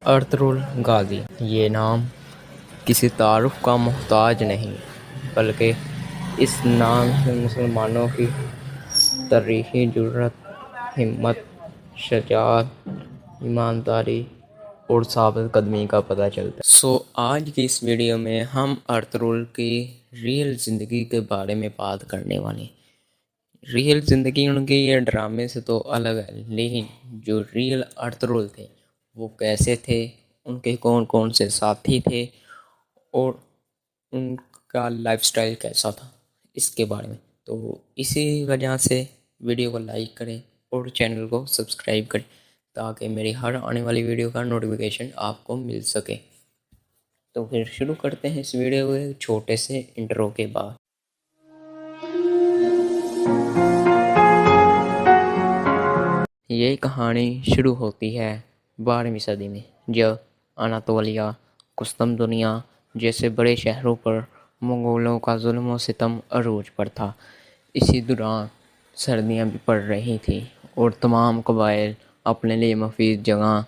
Ertugrul Ghazi یہ نام کسی تعارف کا محتاج نہیں، بلکہ اس نام سے مسلمانوں کی تاریخی جرأت، ہمت، شجاعت، ایمانداری اور ثابت قدمی کا پتہ چلتا ہے۔ آج کی اس ویڈیو میں ہم ارطغرل کی ریئل زندگی کے بارے میں بات کرنے والے ہیں۔ ریئل زندگی ان کے یہ ڈرامے سے تو الگ ہے، لیکن جو ریئل ارطغرل تھے وہ کیسے تھے، ان کے کون کون سے ساتھی تھے اور ان کا لائف سٹائل کیسا تھا، اس کے بارے میں۔ تو اسی وجہ سے ویڈیو کو لائک کریں اور چینل کو سبسکرائب کریں تاکہ میری ہر آنے والی ویڈیو کا نوٹیفیکیشن آپ کو مل سکے۔ تو پھر شروع کرتے ہیں اس ویڈیو کو ایک چھوٹے سے انٹرو کے بعد۔ یہ کہانی شروع ہوتی ہے 12ویں صدی میں، جب اناطولیہ، قسطنطنیہ جیسے بڑے شہروں پر منگولوں کا ظلم و ستم عروج پر تھا۔ اسی دوران سردیاں بھی پڑ رہی تھیں اور تمام قبائل اپنے لیے مفید جگہ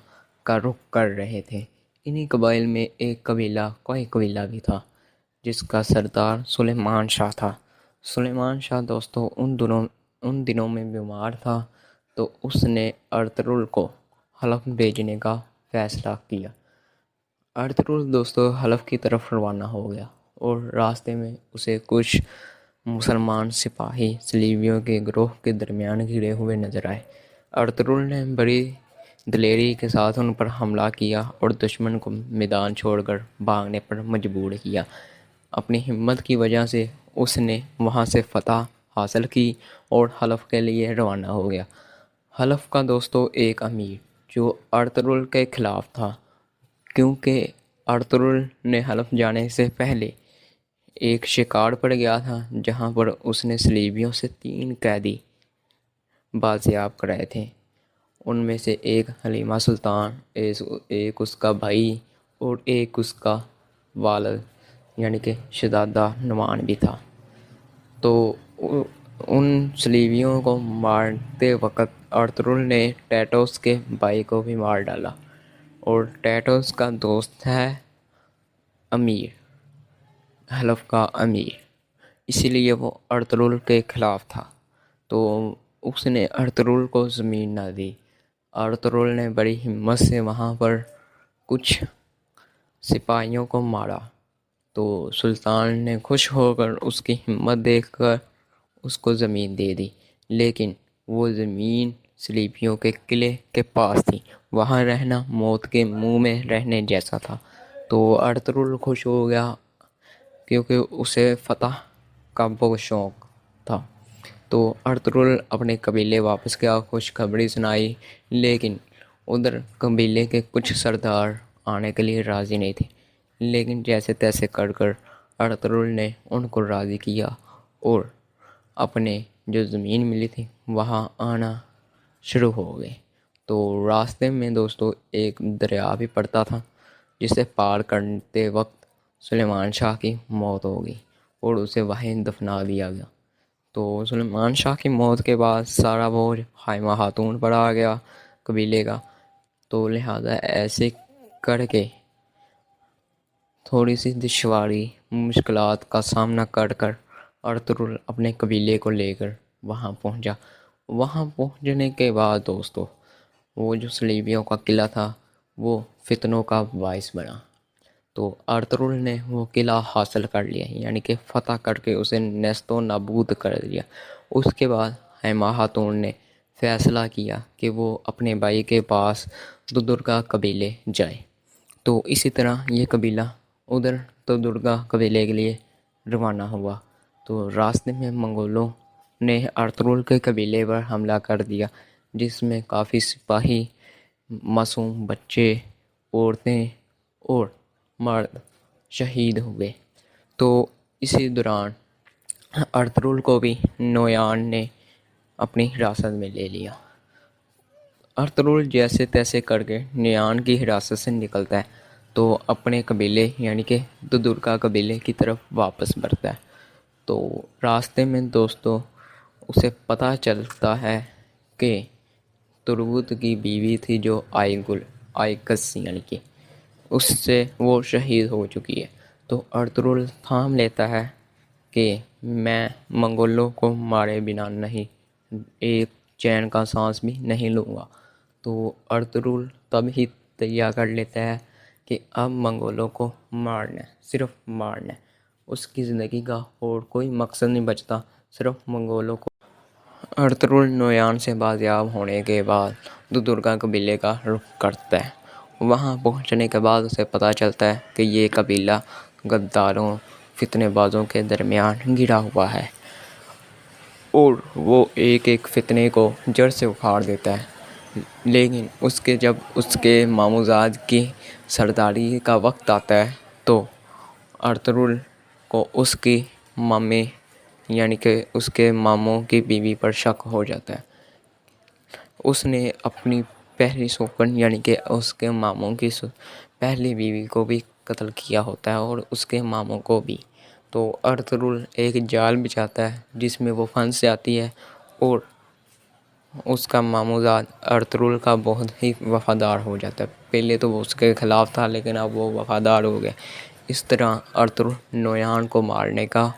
کا رخ کر رہے تھے۔ انہی قبائل میں ایک قبیلہ کوئی قبیلہ بھی تھا جس کا سردار سلیمان شاہ تھا۔ سلیمان شاہ دوستو ان دنوں میں بیمار تھا، تو اس نے ارطغرل کو حلب بھیجنے کا فیصلہ کیا۔ ارطغرل دوستو حلب کی طرف روانہ ہو گیا اور راستے میں اسے کچھ مسلمان سپاہی صلیبیوں کے گروہ کے درمیان گھرے ہوئے نظر آئے۔ ارطغرل نے بڑی دلیری کے ساتھ ان پر حملہ کیا اور دشمن کو میدان چھوڑ کر بھاگنے پر مجبور کیا۔ اپنی ہمت کی وجہ سے اس نے وہاں سے فتح حاصل کی اور حلب کے لیے روانہ ہو گیا۔ حلب کا دوستو ایک امیر جو ارطغرل کے خلاف تھا، کیونکہ ارطغرل نے حلب جانے سے پہلے ایک شکار پر گیا تھا جہاں پر اس نے صلیبیوں سے 3 قیدی بازیاب کرائے تھے۔ ان میں سے ایک حلیمہ سلطان، ایک اس کا بھائی اور ایک اس کا والد یعنی کہ شہزادہ نعمان بھی تھا۔ تو ان صلیبیوں کو مارتے وقت ارطغرل نے ٹیٹوس کے بھائی کو بھی مار ڈالا، اور ٹیٹوس کا دوست ہے امیر، حلب کا امیر، اسی لیے وہ ارطغرل کے خلاف تھا۔ تو اس نے ارطغرل کو زمین نہ دی۔ ارطغرل نے بڑی ہمت سے وہاں پر کچھ سپاہیوں کو مارا، تو سلطان نے خوش ہو کر اس کی ہمت دیکھ کر اس کو زمین دے دی، لیکن وہ زمین صلیبیوں کے قلعے کے پاس تھی۔ وہاں رہنا موت کے منہ میں رہنے جیسا تھا۔ تو ارطغرل خوش ہو گیا کیونکہ اسے فتح کا بہت شوق تھا۔ تو ارطغرل اپنے قبیلے واپس گیا، خوشخبری سنائی، لیکن ادھر قبیلے کے کچھ سردار آنے کے لیے راضی نہیں تھے، لیکن جیسے تیسے کر ارطغرل نے ان کو راضی کیا اور اپنے جو زمین ملی تھی وہاں آنا شروع ہو گئے۔ تو راستے میں دوستو ایک دریا بھی پڑتا تھا جسے پار کرتے وقت سلیمان شاہ کی موت ہو گئی اور اسے وہیں دفنا دیا گیا۔ تو سلیمان شاہ کی موت کے بعد سارا بوجھ حلیمہ خاتون پر آ گیا قبیلے کا، تو لہذا ایسے کر کے تھوڑی سی دشواری مشکلات کا سامنا کر ارطغرل اپنے قبیلے کو لے کر وہاں پہنچا۔ وہاں پہنچنے کے بعد دوستو وہ جو صلیبیوں کا قلعہ تھا وہ فتنوں کا باعث بنا۔ تو ارطغرل نے وہ قلعہ حاصل کر لیا، یعنی کہ فتح کر کے اسے نیست و نابود کر دیا۔ اس کے بعد حلیمہ خاتون نے فیصلہ کیا کہ وہ اپنے بھائی کے پاس دودرگہ قبیلے جائے۔ تو اسی طرح یہ قبیلہ ادھر دودرگہ قبیلے کے لیے روانہ ہوا۔ تو راستے میں منگولوں نے ارطغرل کے قبیلے پر حملہ کر دیا، جس میں کافی سپاہی، معصوم بچے، عورتیں اور مرد شہید ہوئے۔ تو اسی دوران ارطغرل کو بھی نویان نے اپنی حراست میں لے لیا۔ ارطغرل جیسے تیسے کر کے نویان کی حراست سے نکلتا ہے تو اپنے قبیلے یعنی کہ دودرگہ قبیلے کی طرف واپس بڑھتا ہے۔ تو راستے میں دوستو اسے پتہ چلتا ہے کہ تربت کی بیوی تھی جو آئی گل، آئکس یعنی کہ اس سے وہ شہید ہو چکی ہے۔ تو ارطغرل تھام لیتا ہے کہ میں منگولوں کو مارے بنا نہیں ایک چین کا سانس بھی نہیں لوں گا۔ تو ارطغرل تب ہی تیار کر لیتا ہے کہ اب منگولوں کو مارنا ہے، صرف مارنا ہے۔ اس کی زندگی کا اور کوئی مقصد نہیں بچتا، صرف منگولوں کو۔ ارطغرل نویان سے بازیاب ہونے کے بعد دودرگا قبیلے کا رخ کرتا ہے۔ وہاں پہنچنے کے بعد اسے پتہ چلتا ہے کہ یہ قبیلہ غداروں، فتنہ بازوں کے درمیان گھرا ہوا ہے اور وہ ایک ایک فتنے کو جڑ سے اکھاڑ دیتا ہے۔ لیکن جب اس کے ماموزاد کی سرداری کا وقت آتا ہے تو ارطغرل کو اس کی مامی یعنی کہ اس کے ماموں کی بیوی پر شک ہو جاتا ہے۔ اس نے اپنی پہلی سوکن یعنی کہ اس کے ماموں کی پہلی بیوی کو بھی قتل کیا ہوتا ہے اور اس کے ماموں کو بھی۔ تو ارطغرل ایک جال بچھاتا ہے جس میں وہ پھنس جاتی ہے اور اس کا ماموزاد ارطغرل کا بہت ہی وفادار ہو جاتا ہے۔ پہلے تو وہ اس کے خلاف تھا لیکن اب وہ وفادار ہو گیا۔ اس طرح ارطغرل نویان کو مارنے کا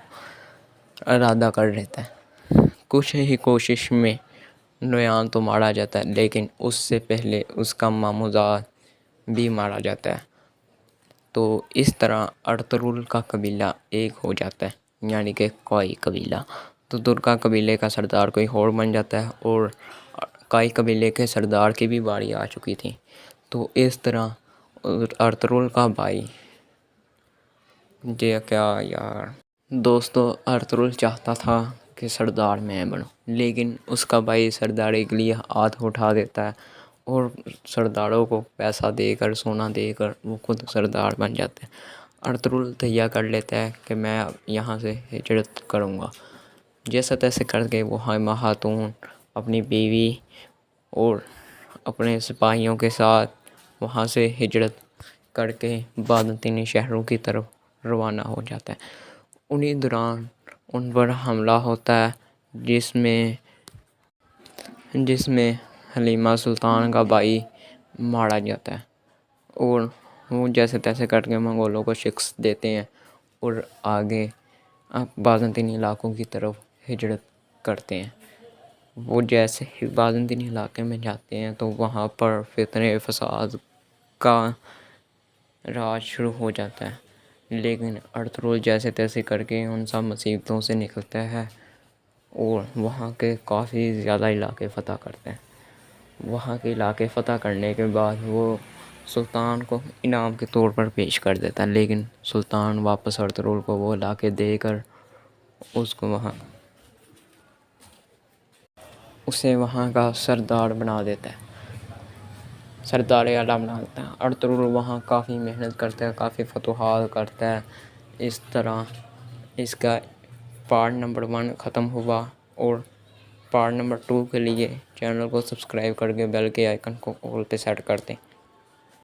ارادہ کر لیتا ہے۔ کچھ ہی کوشش میں نویان تو مارا جاتا ہے لیکن اس سے پہلے اس کا ماموزاد بھی مارا جاتا ہے۔ تو اس طرح ارطغرل کا قبیلہ ایک ہو جاتا ہے یعنی کہ کوئی قبیلہ۔ تو درگا قبیلے کا سردار کوئی اور بن جاتا ہے اور کائی قبیلے کے سردار کی بھی باری آ چکی تھی۔ تو اس طرح ارطغرل کا بھائی دوستو ارطغرل چاہتا تھا کہ سردار میں بنوں، لیکن اس کا بھائی سرداری کے لیے ہاتھ اٹھا دیتا ہے اور سرداروں کو پیسہ دے کر، سونا دے کر وہ خود سردار بن جاتے ہیں۔ ارطغرل تہیا کر لیتا ہے کہ میں یہاں سے ہجرت کروں گا۔ جیسا تیسے کر کے وہ خاتون اپنی بیوی اور اپنے سپاہیوں کے ساتھ وہاں سے ہجرت کر کے بازنطینی شہروں کی طرف روانہ ہو جاتا ہے۔ انہی دوران ان پر حملہ ہوتا ہے جس میں حلیمہ سلطان کا بھائی مارا جاتا ہے اور وہ جیسے تیسے کر کے منگولوں کو شکست دیتے ہیں اور آگے بازنطینی علاقوں کی طرف ہجرت کرتے ہیں۔ وہ جیسے ہی بازنطینی علاقے میں جاتے ہیں تو وہاں پر فتنہ فساد کا راج شروع ہو جاتا ہے، لیکن ارطغرل جیسے تیسے کر کے ان سب مصیبتوں سے نکلتا ہے اور وہاں کے کافی زیادہ علاقے فتح کرتے ہیں۔ وہاں کے علاقے فتح کرنے کے بعد وہ سلطان کو انعام کے طور پر پیش کر دیتا ہے، لیکن سلطان واپس ارطغرل کو وہ علاقے دے کر اسے وہاں کا سردار بنا دیتا ہے، سردار اعلیٰ بنا دیتا ہے۔ ارطغرل وہاں کافی محنت کرتا ہے، کافی فتوحات کرتا ہے۔ اس طرح اس کا پارٹ نمبر 1 ختم ہوا اور پارٹ نمبر 2 کے لیے چینل کو سبسکرائب کر کے بیل کے آئیکن کو آل پہ سیٹ کر دیں۔